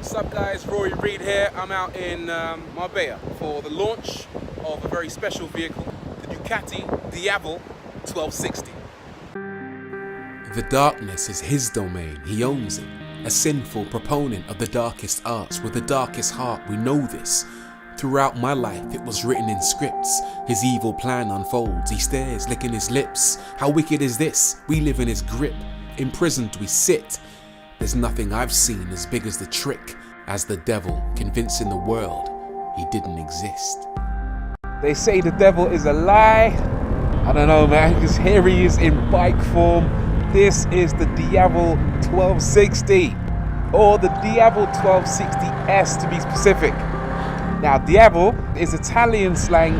What's up guys, Rory Reid here. I'm out in Marbella for the launch of a very special vehicle, the Ducati Diavel 1260. The darkness is his domain, he owns it. A sinful proponent of the darkest arts with the darkest heart, we know this. Throughout my life it was written in scripts. His evil plan unfolds, he stares, licking his lips. How wicked is this? We live in his grip. Imprisoned we sit. There's nothing I've seen as big as the trick, as the devil convincing the world he didn't exist. They say the devil is a lie. I don't know, man, because here he is in bike form. This is the Diavel 1260, or the Diavel 1260S to be specific. Now, Diavel is Italian slang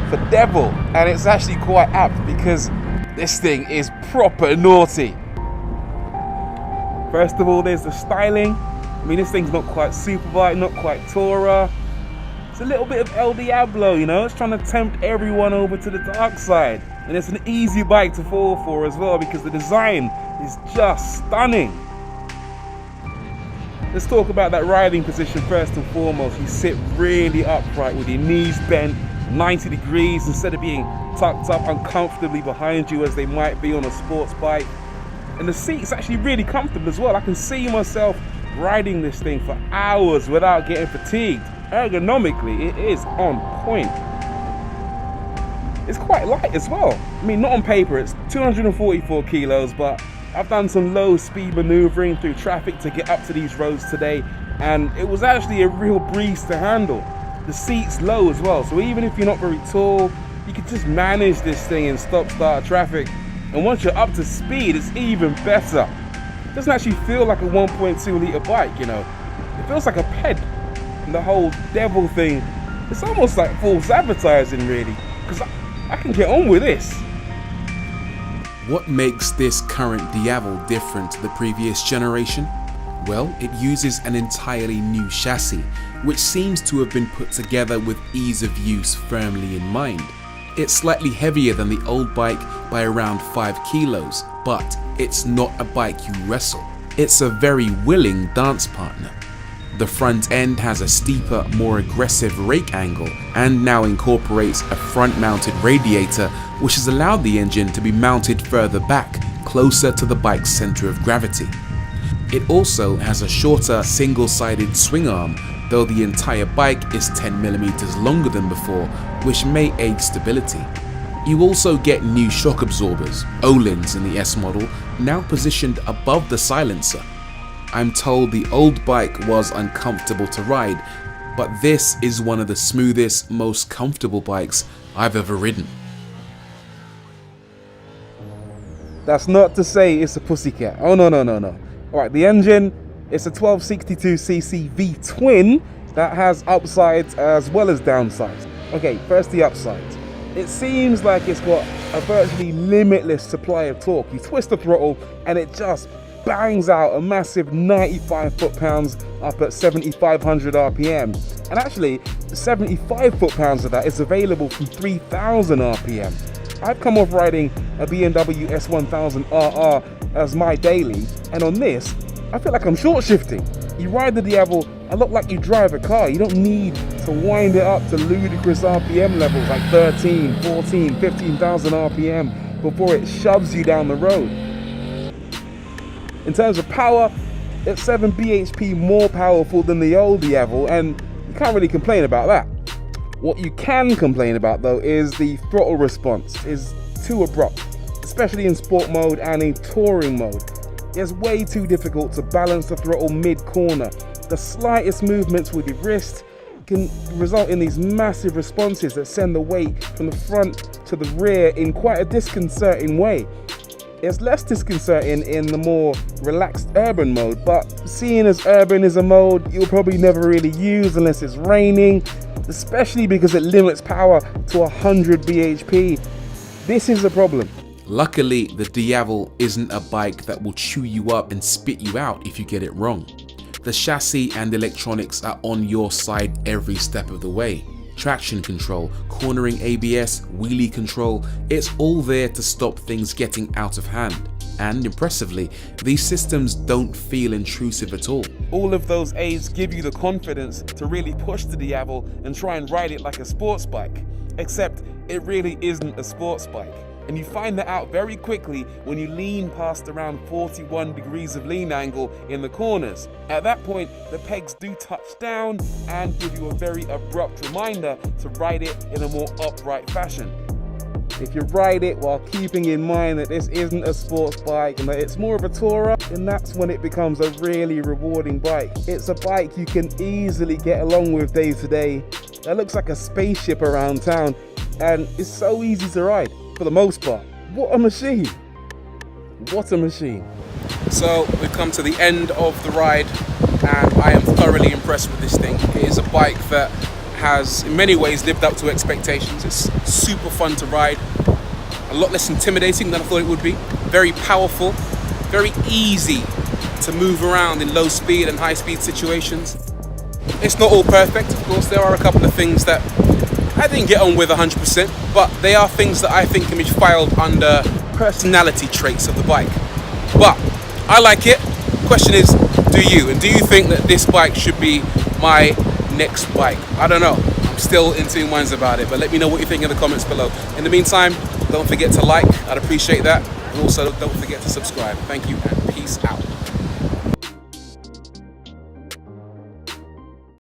for devil, and it's actually quite apt because this thing is proper naughty. First of all, there's the styling. I mean, this thing's not quite Superbike, not quite Tourer. It's a little bit of El Diablo, you know? It's trying to tempt everyone over to the dark side. And it's an easy bike to fall for as well because the design is just stunning. Let's talk about that riding position first and foremost. You sit really upright with your knees bent 90 degrees instead of being tucked up uncomfortably behind you as they might be on a sports bike. And the seat's actually really comfortable as well. I can see myself riding this thing for hours without getting fatigued. Ergonomically, it is on point. It's quite light as well. I mean, not on paper, it's 244 kilos, but I've done some low speed maneuvering through traffic to get up to these roads today, and it was actually a real breeze to handle. The seat's low as well, so even if you're not very tall, you can just manage this thing in stop-start traffic. And once you're up to speed, it's even better. It doesn't actually feel like a 1.2 litre bike, you know. It feels like a ped. And the whole devil thing, it's almost like false advertising really, because I can get on with this. What makes this current Diavel different to the previous generation? Well, it uses an entirely new chassis, which seems to have been put together with ease of use firmly in mind. It's slightly heavier than the old bike by around 5 kilos, but it's not a bike you wrestle. It's a very willing dance partner. The front end has a steeper, more aggressive rake angle and now incorporates a front-mounted radiator, which has allowed the engine to be mounted further back, closer to the bike's center of gravity. It also has a shorter single-sided swing arm, though the entire bike is 10mm longer than before, which may aid stability. You also get new shock absorbers, Öhlins in the S model, now positioned above the silencer. I'm told the old bike was uncomfortable to ride, but this is one of the smoothest, most comfortable bikes I've ever ridden. That's not to say it's a pussycat. Oh no. Alright, the engine, it's a 1262cc V-twin that has upsides as well as downsides. Okay, first the upsides. It seems like it's got a virtually limitless supply of torque. You twist the throttle and it just bangs out a massive 95 foot-pounds up at 7,500 RPM. And actually, 75 foot-pounds of that is available from 3,000 RPM. I've come off riding a BMW S1000RR as my daily, and on this, I feel like I'm short shifting. You ride the Diavel a lot like you drive a car. You don't need to wind it up to ludicrous RPM levels like 13, 14, 15,000 RPM before it shoves you down the road. In terms of power, it's 7 bhp more powerful than the old Diavel, and you can't really complain about that. What you can complain about though is the throttle response is too abrupt, especially in sport mode and in touring mode. It's way too difficult to balance the throttle mid-corner. The slightest movements with your wrist can result in these massive responses that send the weight from the front to the rear in quite a disconcerting way. It's less disconcerting in the more relaxed urban mode, but seeing as urban is a mode you'll probably never really use unless it's raining, especially because it limits power to 100 bhp. This is a problem. Luckily, the Diavel isn't a bike that will chew you up and spit you out if you get it wrong. The chassis and electronics are on your side every step of the way. Traction control, cornering ABS, wheelie control, it's all there to stop things getting out of hand. And impressively, these systems don't feel intrusive at all. All of those aids give you the confidence to really push the Diavel and try and ride it like a sports bike. Except it really isn't a sports bike. And you find that out very quickly when you lean past around 41 degrees of lean angle in the corners. At that point, the pegs do touch down and give you a very abrupt reminder to ride it in a more upright fashion. If you ride it while keeping in mind that this isn't a sports bike and that it's more of a tourer, then that's when it becomes a really rewarding bike. It's a bike you can easily get along with day to day. That looks like a spaceship around town, and it's so easy to ride for the most part. What a machine! What a machine. So we've come to the end of the ride, and I am thoroughly impressed with this thing. It is a bike that has in many ways lived up to expectations. It's super fun to ride, a lot less intimidating than I thought it would be, very powerful, very easy to move around in low speed and high speed situations. It's not all perfect, of course. There are a couple of things that I didn't get on with 100%, but they are things that I think can be filed under personality traits of the bike. But I like it. Question is, do you? And do you think that this bike should be my next bike? I don't know. I'm still in two minds about it, but let me know what you think in the comments below. In the meantime, don't forget to like. I'd appreciate that. And also don't forget to subscribe. Thank you and peace out.